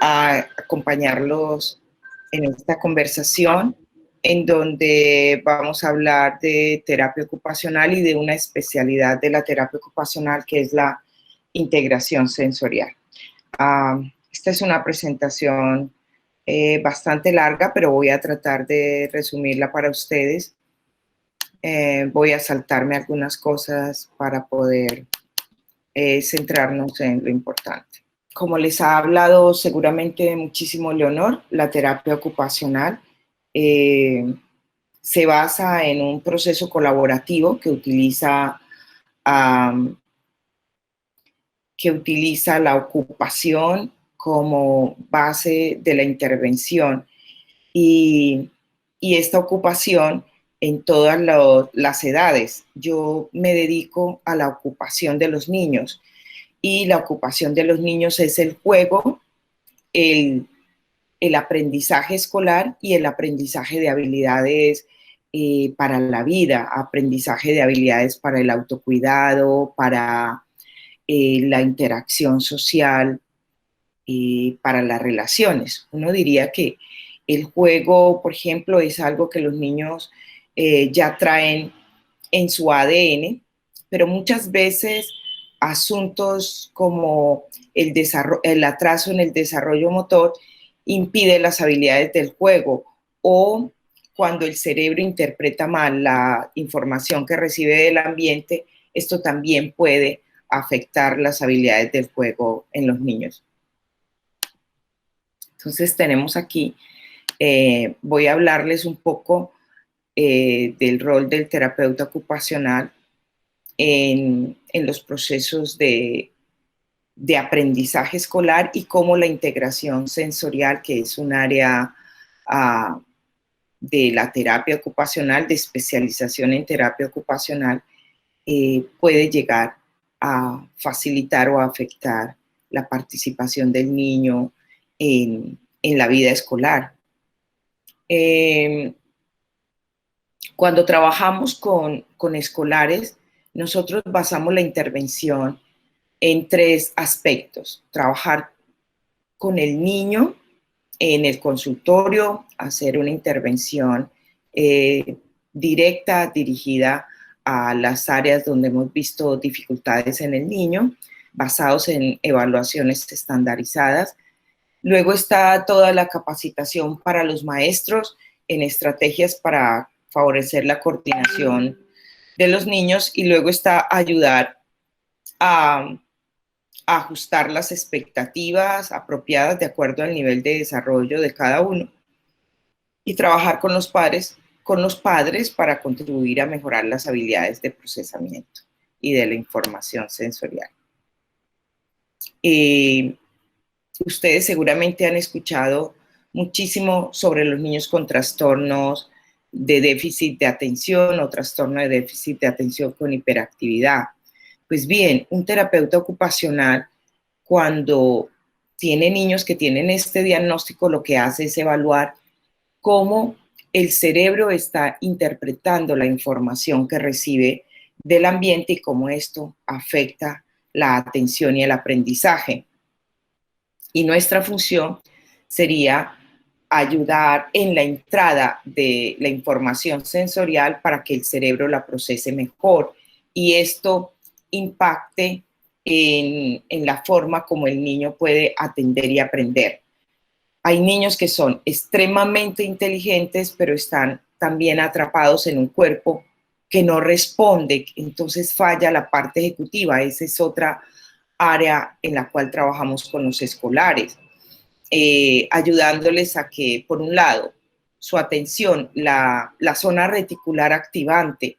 a acompañarlos en esta conversación en donde vamos a hablar de terapia ocupacional y de una especialidad de la terapia ocupacional que es la integración sensorial. Esta es una presentación bastante larga, pero voy a tratar de resumirla para ustedes. Voy a saltarme algunas cosas para poder centrarnos en lo importante. Como les ha hablado seguramente muchísimo Leonor, la terapia ocupacional se basa en un proceso colaborativo que utiliza la ocupación como base de la intervención y esta ocupación en todas las edades. Yo me dedico a la ocupación de los niños y la ocupación de los niños es el juego, el aprendizaje escolar y el aprendizaje de habilidades para la vida, aprendizaje de habilidades para el autocuidado, para la interacción social, para las relaciones. Uno diría que el juego, por ejemplo, es algo que los niños ya traen en su ADN, pero muchas veces asuntos como el atraso en el desarrollo motor impide las habilidades del juego, o cuando el cerebro interpreta mal la información que recibe del ambiente, esto también puede afectar las habilidades del juego en los niños. Entonces tenemos aquí, voy a hablarles un poco del rol del terapeuta ocupacional en los procesos de aprendizaje escolar y cómo la integración sensorial, que es un área de la terapia ocupacional, de especialización en terapia ocupacional, puede llegar a facilitar o a afectar la participación del niño en la vida escolar. Cuando trabajamos con escolares, nosotros basamos la intervención en 3 aspectos: trabajar con el niño en el consultorio, hacer una intervención directa, dirigida a las áreas donde hemos visto dificultades en el niño, basados en evaluaciones estandarizadas. Luego está toda la capacitación para los maestros en estrategias para favorecer la coordinación de los niños, y luego está ayudar a ajustar las expectativas apropiadas de acuerdo al nivel de desarrollo de cada uno, y trabajar con los padres para contribuir a mejorar las habilidades de procesamiento y de la información sensorial. Ustedes seguramente han escuchado muchísimo sobre los niños con trastornos de déficit de atención o trastorno de déficit de atención con hiperactividad. Pues bien, un terapeuta ocupacional, cuando tiene niños que tienen este diagnóstico, lo que hace es evaluar cómo el cerebro está interpretando la información que recibe del ambiente y cómo esto afecta la atención y el aprendizaje. Y nuestra función sería ayudar en la entrada de la información sensorial para que el cerebro la procese mejor y esto impacte en la forma como el niño puede atender y aprender. Hay niños que son extremadamente inteligentes, pero están también atrapados en un cuerpo que no responde, entonces falla la parte ejecutiva. Esa es otra área en la cual trabajamos con los escolares, ayudándoles a que, por un lado, su atención, la zona reticular activante,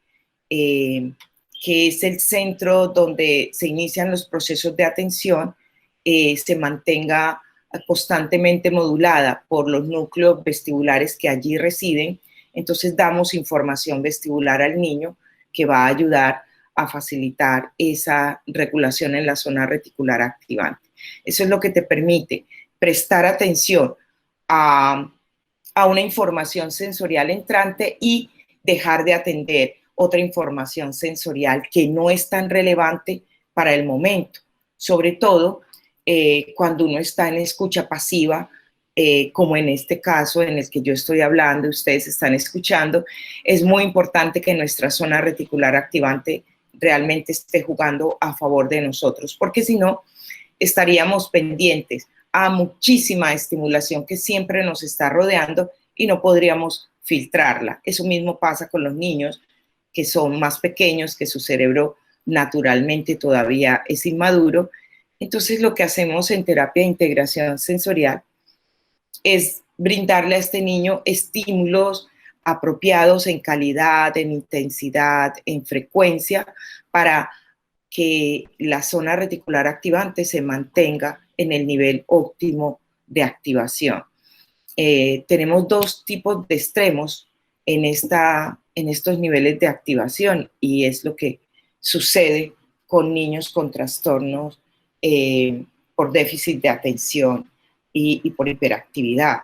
que es el centro donde se inician los procesos de atención, se mantenga constantemente modulada por los núcleos vestibulares que allí residen. Entonces damos información vestibular al niño que va a ayudar a facilitar esa regulación en la zona reticular activante. Eso es lo que te permite prestar atención a una información sensorial entrante y dejar de atender otra información sensorial que no es tan relevante para el momento. Sobre todo cuando uno está en escucha pasiva, como en este caso en el que yo estoy hablando, ustedes están escuchando, es muy importante que nuestra zona reticular activante realmente esté jugando a favor de nosotros, porque si no, estaríamos pendientes a muchísima estimulación que siempre nos está rodeando y no podríamos filtrarla. Eso mismo pasa con los niños que son más pequeños, que su cerebro naturalmente todavía es inmaduro. Entonces, lo que hacemos en terapia de integración sensorial es brindarle a este niño estímulos apropiados en calidad, en intensidad, en frecuencia, para que la zona reticular activante se mantenga en el nivel óptimo de activación. Tenemos dos tipos de extremos en estos niveles de activación y es lo que sucede con niños con trastornos por déficit de atención y por hiperactividad.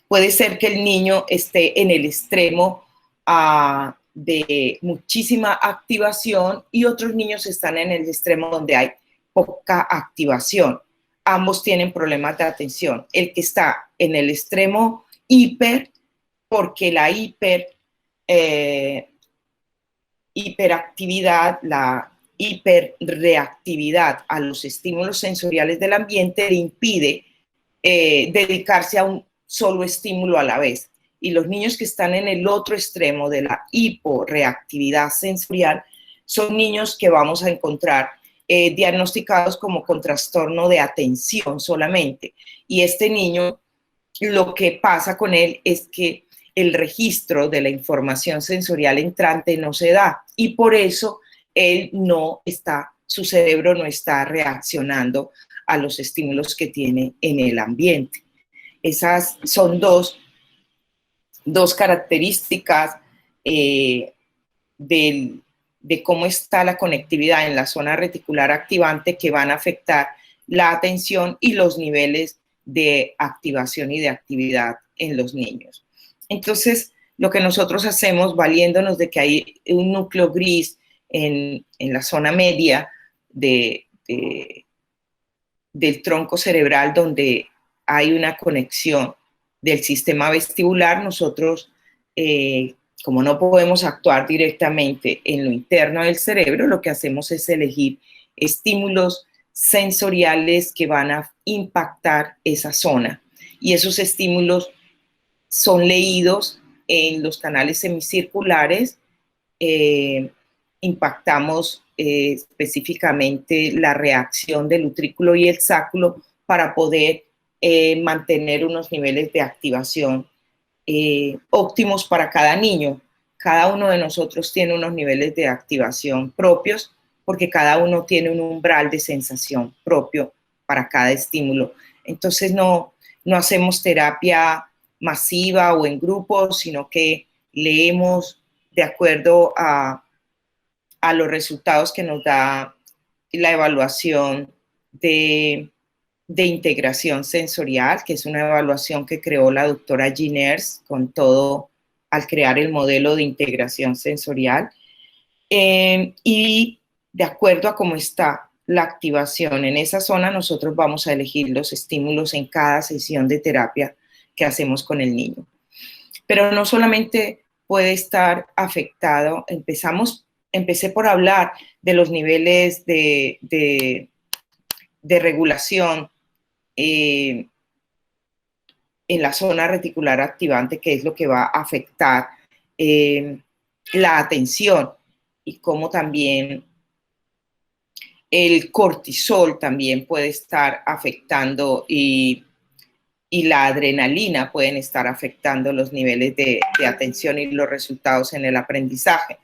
Puede ser que el niño esté en el extremo de muchísima activación y otros niños están en el extremo donde hay poca activación. Ambos tienen problemas de atención. El que está en el extremo hiper, porque la hiperactividad, la hiperreactividad a los estímulos sensoriales del ambiente le impide dedicarse a un solo estímulo a la vez. Y los niños que están en el otro extremo de la hiporreactividad sensorial son niños que vamos a encontrar diagnosticados como con trastorno de atención solamente. Y este niño, lo que pasa con él es que el registro de la información sensorial entrante no se da y por eso él no está, su cerebro no está reaccionando a los estímulos que tiene en el ambiente. Esas son dos características de cómo está la conectividad en la zona reticular activante que van a afectar la atención y los niveles de activación y de actividad en los niños. Entonces, lo que nosotros hacemos, valiéndonos de que hay un núcleo gris en la zona media del tronco cerebral donde hay una conexión del sistema vestibular, nosotros, como no podemos actuar directamente en lo interno del cerebro, lo que hacemos es elegir estímulos sensoriales que van a impactar esa zona. Y esos estímulos son leídos en los canales semicirculares. Impactamos específicamente la reacción del utrículo y el sáculo para poder mantener unos niveles de activación óptimos para cada niño. Cada uno de nosotros tiene unos niveles de activación propios porque cada uno tiene un umbral de sensación propio para cada estímulo. Entonces no hacemos terapia masiva o en grupo, sino que leemos de acuerdo a los resultados que nos da la evaluación de integración sensorial, que es una evaluación que creó la doctora Giners con todo al crear el modelo de integración sensorial. Y de acuerdo a cómo está la activación en esa zona, nosotros vamos a elegir los estímulos en cada sesión de terapia que hacemos con el niño. Pero no solamente puede estar afectado, empecé por hablar de los niveles de regulación en la zona reticular activante, que es lo que va a afectar la atención y cómo también el cortisol también puede estar afectando y la adrenalina pueden estar afectando los niveles de atención y los resultados en el aprendizaje.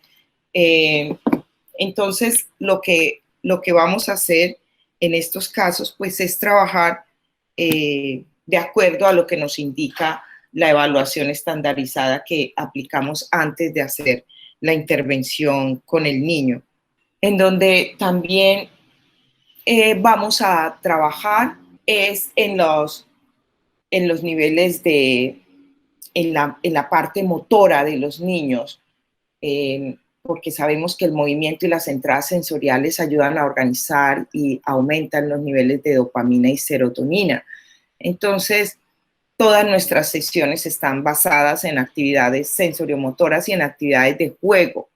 Entonces, lo que vamos a hacer en estos casos, pues, es trabajar de acuerdo a lo que nos indica la evaluación estandarizada que aplicamos antes de hacer la intervención con el niño, en donde también vamos a trabajar es en los niveles en la parte motora de los niños. porque sabemos que el movimiento y las entradas sensoriales ayudan a organizar y aumentan los niveles de dopamina y serotonina. Entonces, todas nuestras sesiones están basadas en actividades sensoriomotoras y en actividades de juego,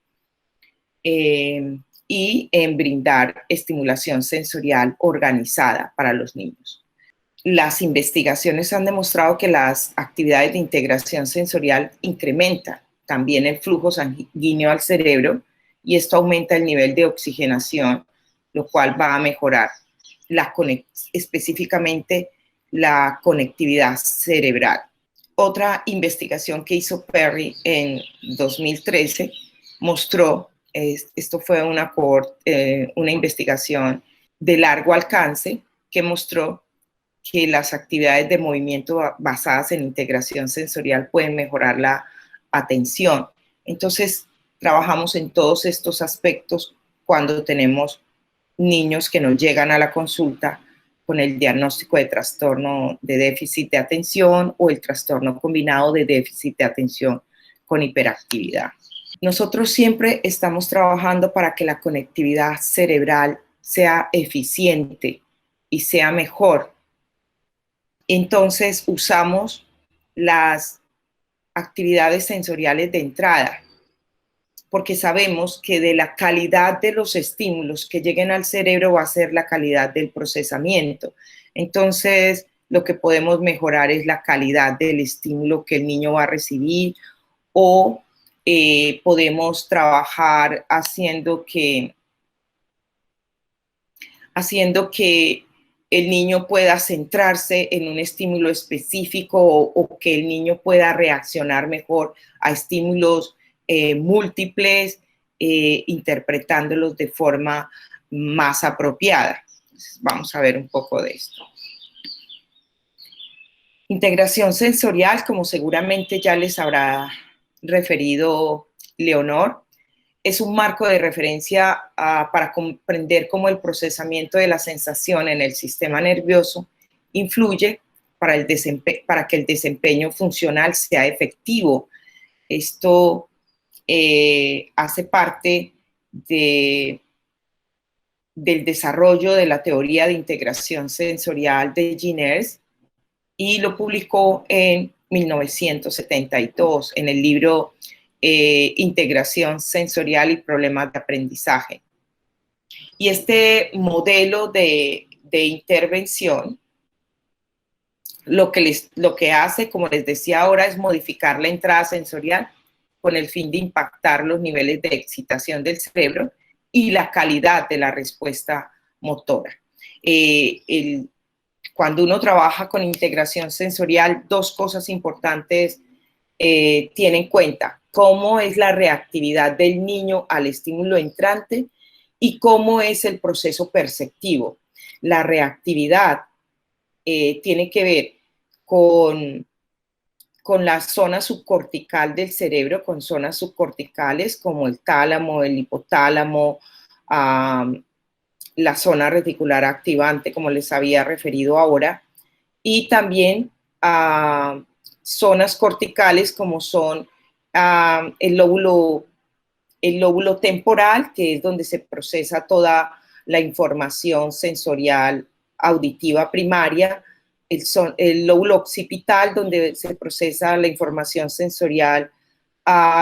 y en brindar estimulación sensorial organizada para los niños. Las investigaciones han demostrado que las actividades de integración sensorial incrementan también el flujo sanguíneo al cerebro y esto aumenta el nivel de oxigenación, lo cual va a mejorar específicamente la conectividad cerebral. Otra investigación que hizo Perry en 2013 mostró, esto fue una investigación de largo alcance que mostró que las actividades de movimiento basadas en integración sensorial pueden mejorar la atención. Entonces, trabajamos en todos estos aspectos cuando tenemos niños que nos llegan a la consulta con el diagnóstico de trastorno de déficit de atención o el trastorno combinado de déficit de atención con hiperactividad. Nosotros siempre estamos trabajando para que la conectividad cerebral sea eficiente y sea mejor. Entonces usamos las actividades sensoriales de entrada, porque sabemos que de la calidad de los estímulos que lleguen al cerebro va a ser la calidad del procesamiento. Entonces, lo que podemos mejorar es la calidad del estímulo que el niño va a recibir o podemos trabajar haciendo que el niño pueda centrarse en un estímulo específico o que el niño pueda reaccionar mejor a estímulos múltiples, interpretándolos de forma más apropiada. Entonces, vamos a ver un poco de esto. Integración sensorial, como seguramente ya les habrá referido Leonor, es un marco de referencia para comprender cómo el procesamiento de la sensación en el sistema nervioso influye para que el desempeño funcional sea efectivo. Esto hace parte del desarrollo de la teoría de integración sensorial de Ginners y lo publicó en 1972 en el libro Integración Sensorial y Problemas de Aprendizaje. Y este modelo de intervención lo que hace, como les decía ahora, es modificar la entrada sensorial con el fin de impactar los niveles de excitación del cerebro y la calidad de la respuesta motora. Cuando uno trabaja con integración sensorial, dos cosas importantes tiene en cuenta: cómo es la reactividad del niño al estímulo entrante y cómo es el proceso perceptivo. La reactividad tiene que ver con la zona subcortical del cerebro, con zonas subcorticales como el tálamo, el hipotálamo, la zona reticular activante, como les había referido ahora, y también zonas corticales como son el lóbulo temporal, que es donde se procesa toda la información sensorial auditiva primaria, el lóbulo occipital, donde se procesa la información sensorial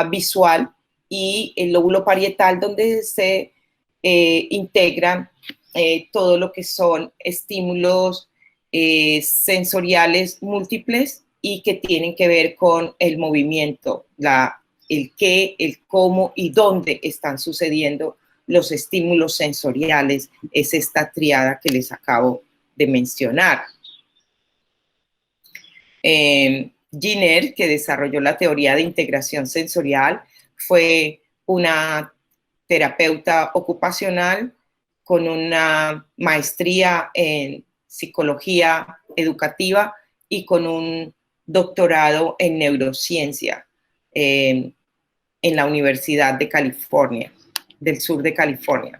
visual, y el lóbulo parietal, donde se integran todo lo que son estímulos sensoriales múltiples y que tienen que ver con el movimiento, el qué, el cómo y dónde están sucediendo los estímulos sensoriales. Es esta triada que les acabo de mencionar. Giner, que desarrolló la teoría de integración sensorial, fue una terapeuta ocupacional con una maestría en psicología educativa y con un doctorado en neurociencia en la Universidad de California, del sur de California.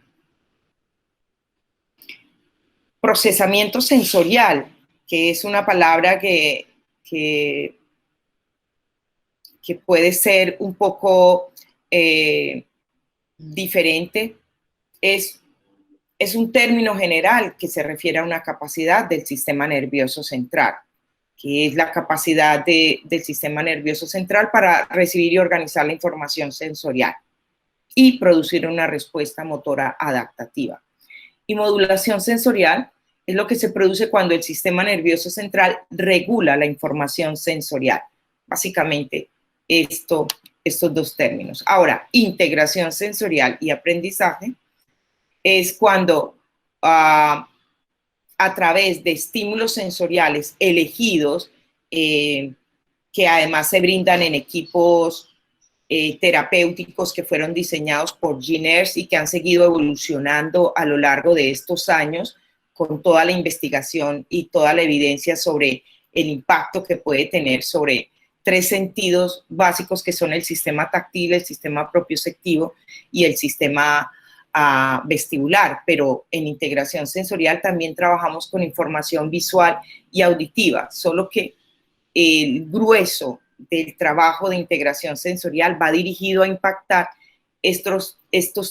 Procesamiento sensorial, que es una palabra que puede ser un poco diferente. Es un término general que se refiere a una capacidad del sistema nervioso central, que es la capacidad del sistema nervioso central para recibir y organizar la información sensorial y producir una respuesta motora adaptativa. Y modulación sensorial es lo que se produce cuando el sistema nervioso central regula la información sensorial. Básicamente, estos dos términos. Ahora, integración sensorial y aprendizaje es cuando a través de estímulos sensoriales elegidos, que además se brindan en equipos terapéuticos que fueron diseñados por G-NERS y que han seguido evolucionando a lo largo de estos años con toda la investigación y toda la evidencia sobre el impacto que puede tener sobre 3 sentidos básicos que son el sistema táctil, el sistema propioceptivo y el sistema vestibular, pero en integración sensorial también trabajamos con información visual y auditiva, solo que el grueso del trabajo de integración sensorial va dirigido a impactar estos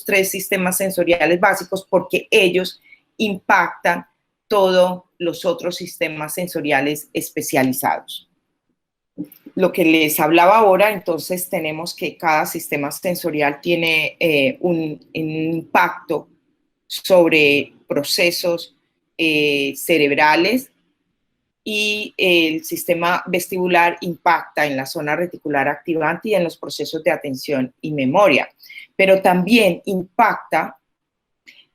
3 sistemas sensoriales básicos porque ellos impactan todos los otros sistemas sensoriales especializados. Lo que les hablaba ahora, entonces tenemos que cada sistema sensorial tiene un impacto sobre procesos cerebrales y el sistema vestibular impacta en la zona reticular activante y en los procesos de atención y memoria. Pero también impacta,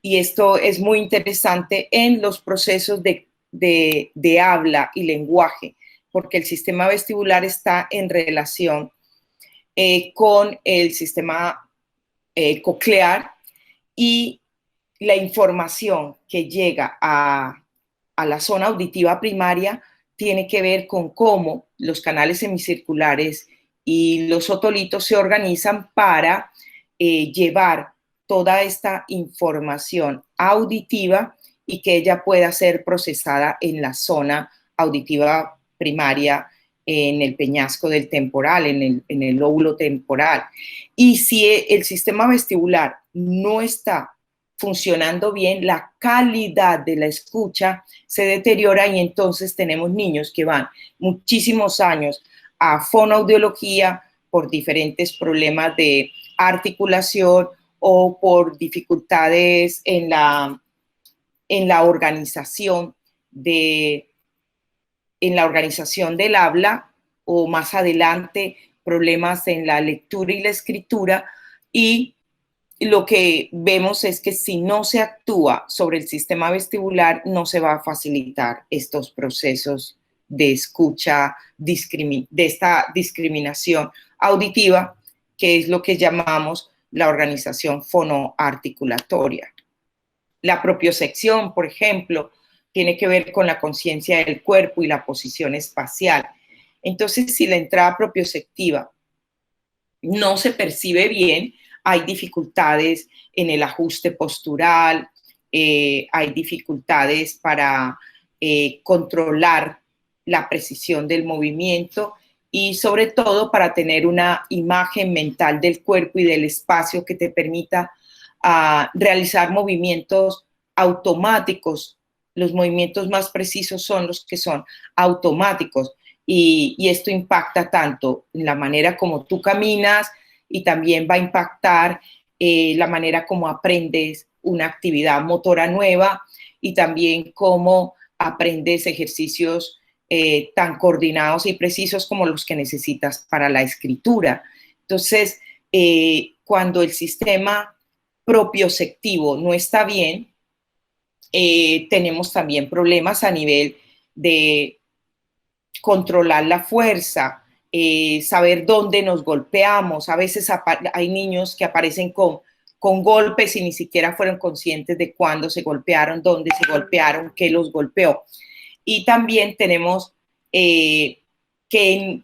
y esto es muy interesante, en los procesos de habla y lenguaje, porque el sistema vestibular está en relación con el sistema coclear y la información que llega a la zona auditiva primaria tiene que ver con cómo los canales semicirculares y los otolitos se organizan para llevar toda esta información auditiva y que ella pueda ser procesada en la zona auditiva primaria, en el peñasco del temporal, en el lóbulo temporal. Y si el sistema vestibular no está funcionando bien, la calidad de la escucha se deteriora y entonces tenemos niños que van muchísimos años a fonoaudiología por diferentes problemas de articulación o por dificultades en la organización del habla, o más adelante problemas en la lectura y la escritura, y lo que vemos es que si no se actúa sobre el sistema vestibular, no se va a facilitar estos procesos de escucha, de esta discriminación auditiva, que es lo que llamamos la organización fonoarticulatoria. La propiocepción, por ejemplo, tiene que ver con la conciencia del cuerpo y la posición espacial. Entonces, si la entrada propioceptiva no se percibe bien, hay dificultades en el ajuste postural, hay dificultades para controlar la precisión del movimiento y sobre todo para tener una imagen mental del cuerpo y del espacio que te permita realizar movimientos automáticos. Los movimientos más precisos son los que son automáticos y esto impacta tanto en la manera como tú caminas y también va a impactar la manera como aprendes una actividad motora nueva y también cómo aprendes ejercicios tan coordinados y precisos como los que necesitas para la escritura. Entonces, cuando el sistema propioceptivo no está bien, tenemos también problemas a nivel de controlar la fuerza, saber dónde nos golpeamos. A veces hay niños que aparecen con golpes y ni siquiera fueron conscientes de cuándo se golpearon, dónde se golpearon, qué los golpeó. Y también tenemos que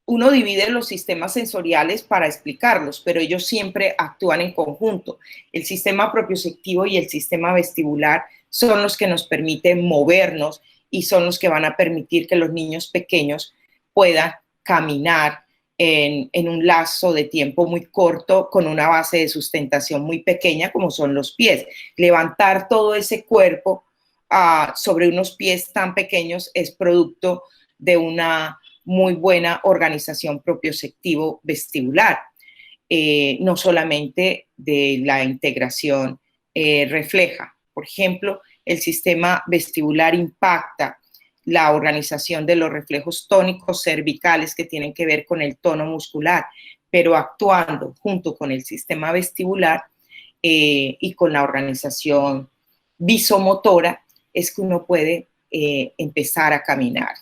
uno divide los sistemas sensoriales para explicarlos, pero ellos siempre actúan en conjunto. El sistema propioceptivo y el sistema vestibular son los que nos permiten movernos y son los que van a permitir que los niños pequeños puedan caminar en un lazo de tiempo muy corto con una base de sustentación muy pequeña como son los pies. Levantar todo ese cuerpo sobre unos pies tan pequeños es producto de una muy buena organización propioceptivo vestibular, no solamente de la integración refleja. Por ejemplo, el sistema vestibular impacta la organización de los reflejos tónicos cervicales que tienen que ver con el tono muscular, pero actuando junto con el sistema vestibular y con la organización visomotora es que uno puede empezar a caminar.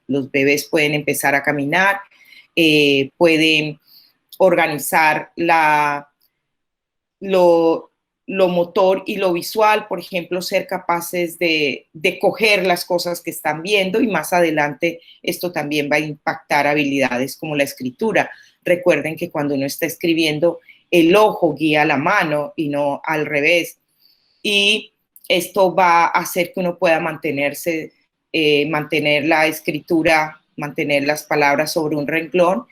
Los bebés pueden empezar a caminar, pueden organizar lo motor y lo visual, por ejemplo, ser capaces de coger las cosas que están viendo, y más adelante esto también va a impactar habilidades como la escritura. Recuerden que cuando uno está escribiendo, el ojo guía la mano y no al revés. Y esto va a hacer que uno pueda mantener la escritura, mantener las palabras sobre un renglón,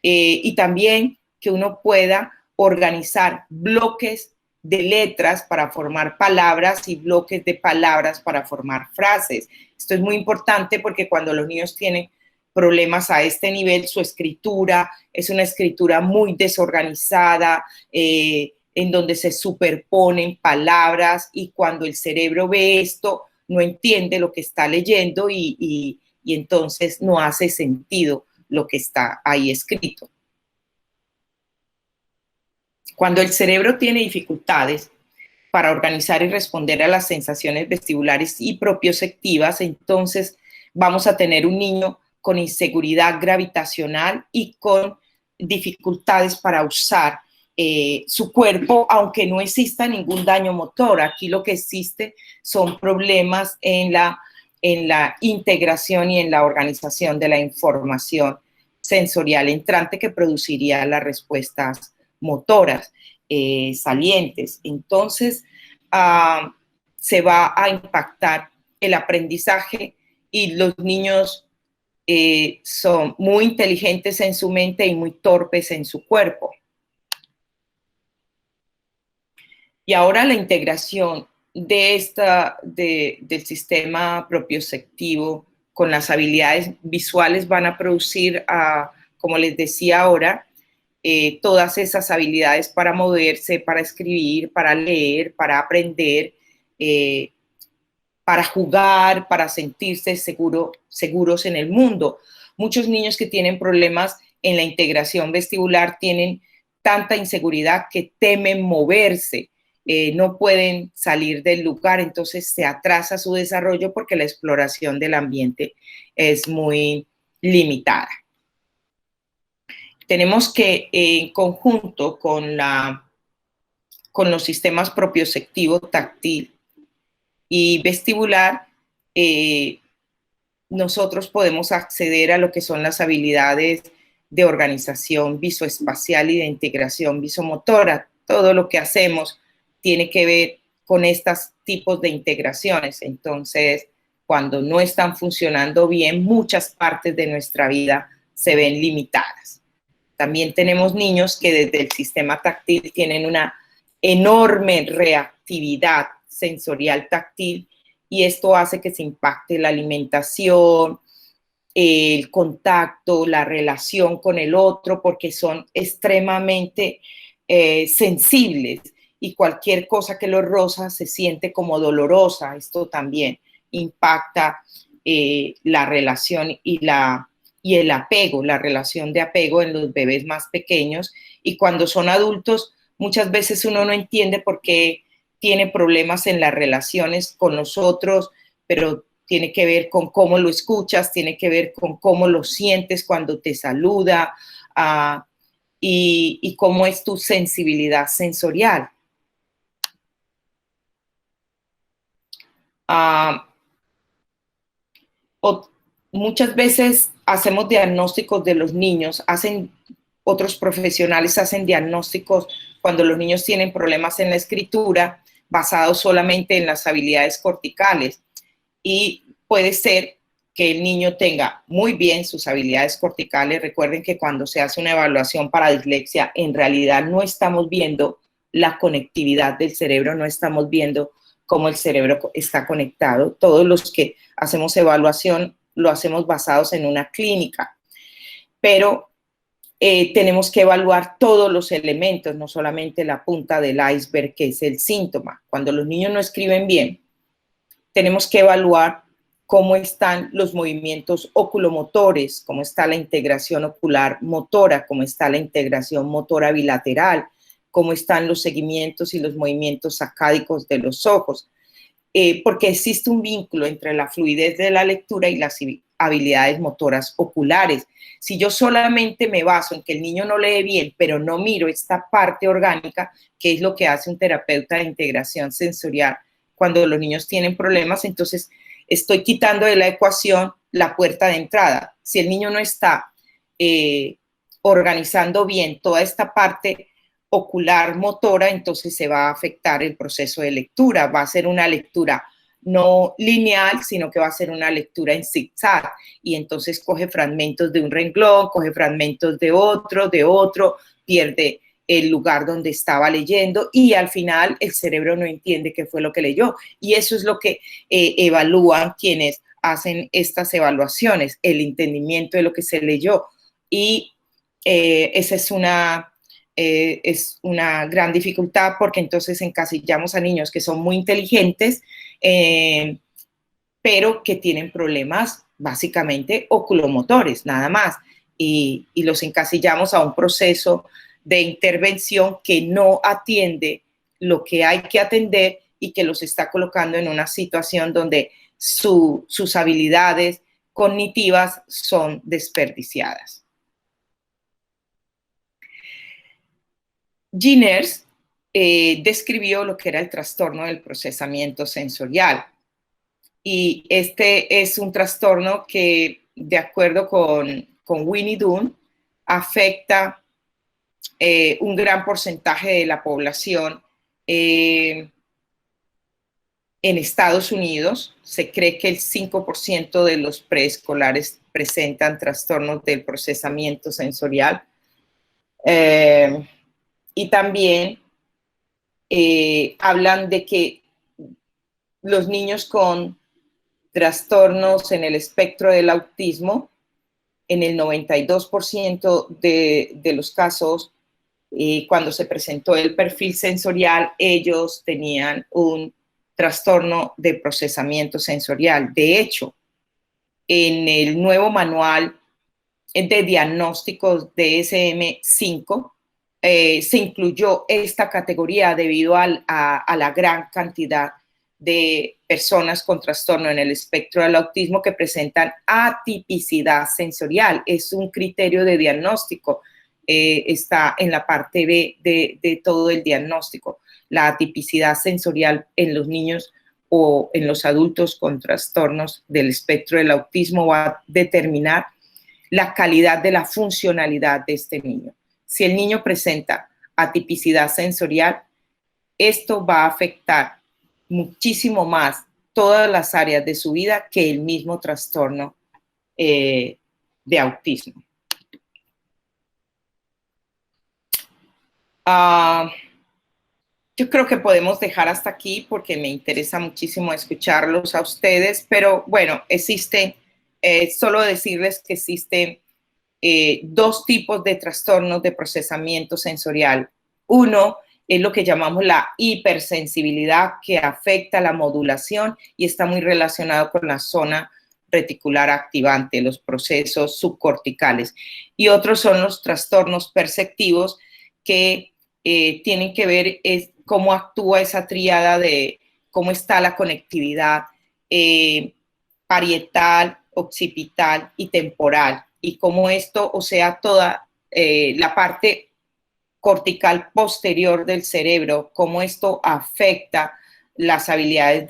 y también que uno pueda organizar bloques de letras para formar palabras y bloques de palabras para formar frases. Esto es muy importante porque cuando los niños tienen problemas a este nivel, su escritura es una escritura muy desorganizada, en donde se superponen palabras, y cuando el cerebro ve esto, no entiende lo que está leyendo y entonces no hace sentido lo que está ahí escrito. Cuando el cerebro tiene dificultades para organizar y responder a las sensaciones vestibulares y propioceptivas, entonces vamos a tener un niño con inseguridad gravitacional y con dificultades para usar su cuerpo, aunque no exista ningún daño motor. Aquí lo que existe son problemas en la integración y en la organización de la información sensorial entrante que produciría las respuestas motoras salientes. Entonces, se va a impactar el aprendizaje, y los niños son muy inteligentes en su mente y muy torpes en su cuerpo. Y ahora la integración del sistema propioceptivo con las habilidades visuales van a producir, como les decía ahora, todas esas habilidades para moverse, para escribir, para leer, para aprender, para jugar, para sentirse seguros en el mundo. Muchos niños que tienen problemas en la integración vestibular tienen tanta inseguridad que temen moverse, no pueden salir del lugar, entonces se atrasa su desarrollo porque la exploración del ambiente es muy limitada. Tenemos que, en conjunto con los sistemas propioceptivo, táctil y vestibular, nosotros podemos acceder a lo que son las habilidades de organización visoespacial y de integración visomotora. Todo lo que hacemos tiene que ver con estos tipos de integraciones. Entonces, cuando no están funcionando bien, muchas partes de nuestra vida se ven limitadas. También tenemos niños que desde el sistema táctil tienen una enorme reactividad sensorial táctil, y esto hace que se impacte la alimentación, el contacto, la relación con el otro, porque son extremadamente sensibles, y cualquier cosa que los roza se siente como dolorosa. Esto también impacta la relación y el apego, la relación de apego en los bebés más pequeños, y cuando son adultos muchas veces uno no entiende por qué tiene problemas en las relaciones con los otros, pero tiene que ver con cómo lo escuchas, tiene que ver con cómo lo sientes cuando te saluda, y cómo es tu sensibilidad sensorial. Muchas veces hacemos diagnósticos de los niños, otros profesionales hacen diagnósticos cuando los niños tienen problemas en la escritura basados solamente en las habilidades corticales, y puede ser que el niño tenga muy bien sus habilidades corticales. Recuerden que cuando se hace una evaluación para dislexia, en realidad no estamos viendo la conectividad del cerebro, no estamos viendo cómo el cerebro está conectado. Todos los que hacemos evaluación lo hacemos basados en una clínica, pero tenemos que evaluar todos los elementos, no solamente la punta del iceberg, que es el síntoma. Cuando los niños no escriben bien, tenemos que evaluar cómo están los movimientos oculomotores, cómo está la integración ocular motora, cómo está la integración motora bilateral, cómo están los seguimientos y los movimientos sacádicos de los ojos, porque existe un vínculo entre la fluidez de la lectura y las habilidades motoras oculares. Si yo solamente me baso en que el niño no lee bien, pero no miro esta parte orgánica, que es lo que hace un terapeuta de integración sensorial cuando los niños tienen problemas, entonces estoy quitando de la ecuación la puerta de entrada. Si el niño no está organizando bien toda esta parte ocular motora, entonces se va a afectar el proceso de lectura. Va a ser una lectura no lineal, sino que va a ser una lectura en zigzag. Y entonces coge fragmentos de un renglón, coge fragmentos de otro, pierde el lugar donde estaba leyendo y al final el cerebro no entiende qué fue lo que leyó. Y eso es lo que evalúan quienes hacen estas evaluaciones, el entendimiento de lo que se leyó. Y esa es una gran dificultad, porque entonces encasillamos a niños que son muy inteligentes, pero que tienen problemas básicamente oculomotores, nada más, y los encasillamos a un proceso de intervención que no atiende lo que hay que atender y que los está colocando en una situación donde sus habilidades cognitivas son desperdiciadas. Jenners describió lo que era el trastorno del procesamiento sensorial. Y este es un trastorno que, de acuerdo con Winnie Dunn, afecta un gran porcentaje de la población en Estados Unidos. Se cree que el 5% de los preescolares presentan trastornos del procesamiento sensorial. Y también hablan de que los niños con trastornos en el espectro del autismo, en el 92% de los casos, cuando se presentó el perfil sensorial, ellos tenían un trastorno de procesamiento sensorial. De hecho, en el nuevo manual de diagnósticos DSM-5, se incluyó esta categoría debido a la gran cantidad de personas con trastorno en el espectro del autismo que presentan atipicidad sensorial. Es un criterio de diagnóstico, está en la parte B de todo el diagnóstico. La atipicidad sensorial en los niños o en los adultos con trastornos del espectro del autismo va a determinar la calidad de la funcionalidad de este niño. Si el niño presenta atipicidad sensorial, esto va a afectar muchísimo más todas las áreas de su vida que el mismo trastorno de autismo. Yo creo que podemos dejar hasta aquí porque me interesa muchísimo escucharlos a ustedes, pero bueno, existen, solo decirles que existen dos tipos de trastornos de procesamiento sensorial. Uno es lo que llamamos la hipersensibilidad, que afecta la modulación y está muy relacionado con la zona reticular activante, los procesos subcorticales. Y otros son los trastornos perceptivos, que tienen que ver cómo actúa esa tríada de cómo está la conectividad parietal, occipital y temporal, y cómo esto, o sea, toda la parte cortical posterior del cerebro, cómo esto afecta las habilidades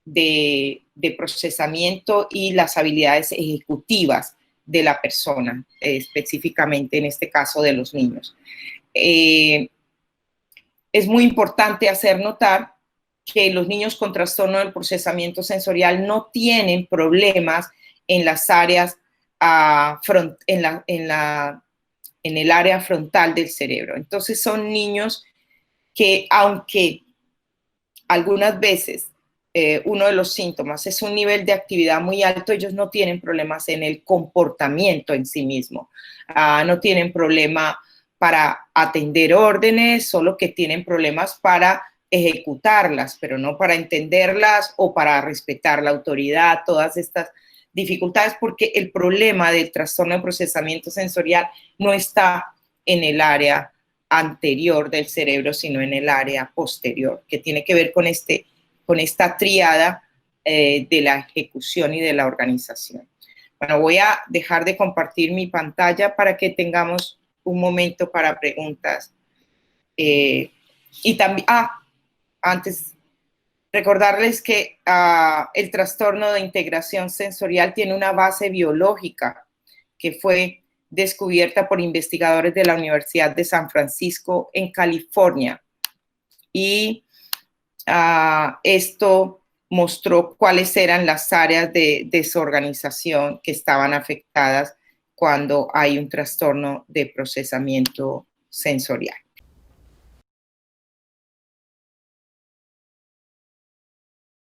de procesamiento y las habilidades ejecutivas de la persona, específicamente en este caso de los niños. Es muy importante hacer notar que los niños con trastorno del procesamiento sensorial no tienen problemas en las áreas, en el área frontal del cerebro. Entonces son niños que, aunque algunas veces uno de los síntomas es un nivel de actividad muy alto, ellos no tienen problemas en el comportamiento en sí mismo, no tienen problema para atender órdenes, solo que tienen problemas para ejecutarlas, pero no para entenderlas o para respetar la autoridad, todas estas dificultades, porque el problema del trastorno de procesamiento sensorial no está en el área anterior del cerebro, sino en el área posterior, que tiene que ver con esta tríada de la ejecución y de la organización. Bueno, voy a dejar de compartir mi pantalla para que tengamos un momento para preguntas. Y también, antes, recordarles que el trastorno de integración sensorial tiene una base biológica que fue descubierta por investigadores de la Universidad de San Francisco en California. Y esto mostró cuáles eran las áreas de desorganización que estaban afectadas cuando hay un trastorno de procesamiento sensorial.